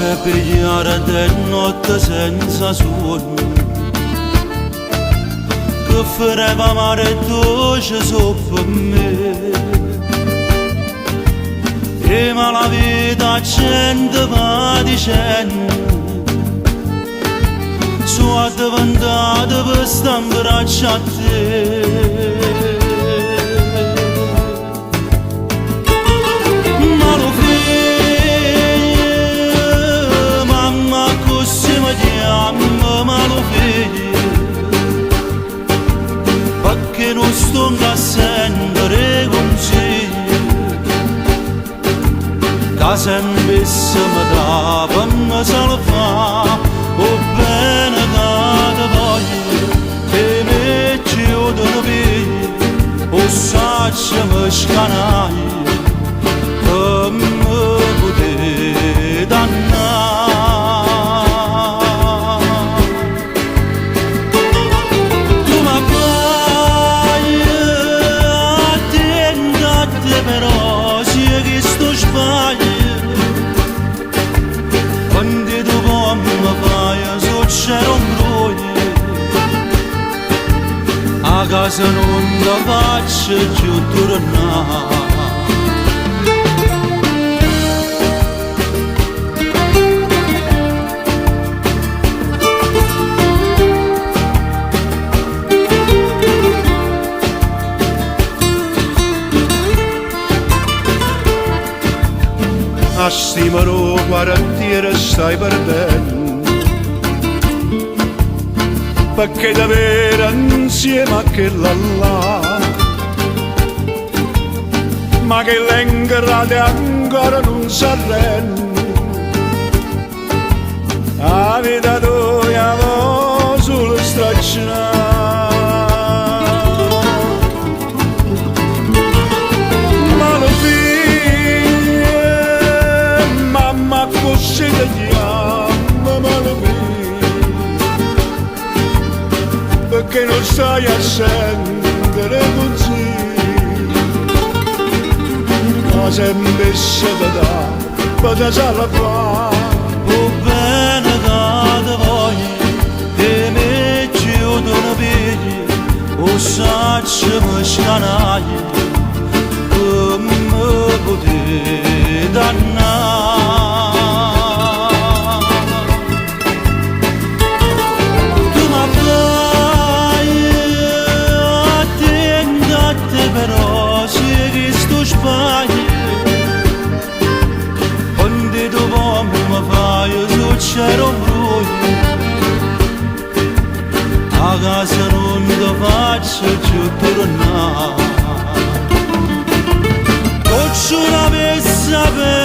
fai pigliare di notte senza sonno, che farebbe amare dolce sopra me. E ma la vita accende va dicendo, sono diventata per stare in braccio a te. Ma lo fai, mamma, così mi chiama, ma lo fai, perché non sto a sentire consigli, che sempre se mi trova mi se lo fa, o bene che ti voglio, e me ci odono via, o saccia mi scanai, che mi potete dannare. Tu mi fai attenta a te, però sia che sto sbaglio, quando tu vuoi mi fai succedere un broglio, a casa non ti faccio più tornare. A stimolo quartiere stai perdendo, perché davvero insieme a quella là, ma che l'ingrate ancora non si arrende. La vita tua va sullo stracciato, così ti chiamo, ma lo vedi, perché non stai a sentire consigli, ma sempre se ti dà, ma ti salva. O bene che ti voglio, e me ci odono via, o saccia mi scanai, che mi potete dannare. Però se che sto sbaglio, quando tu vuoi mi fai succedere un broglio, a casa non ti faccio più tornare. Faccio una per sapere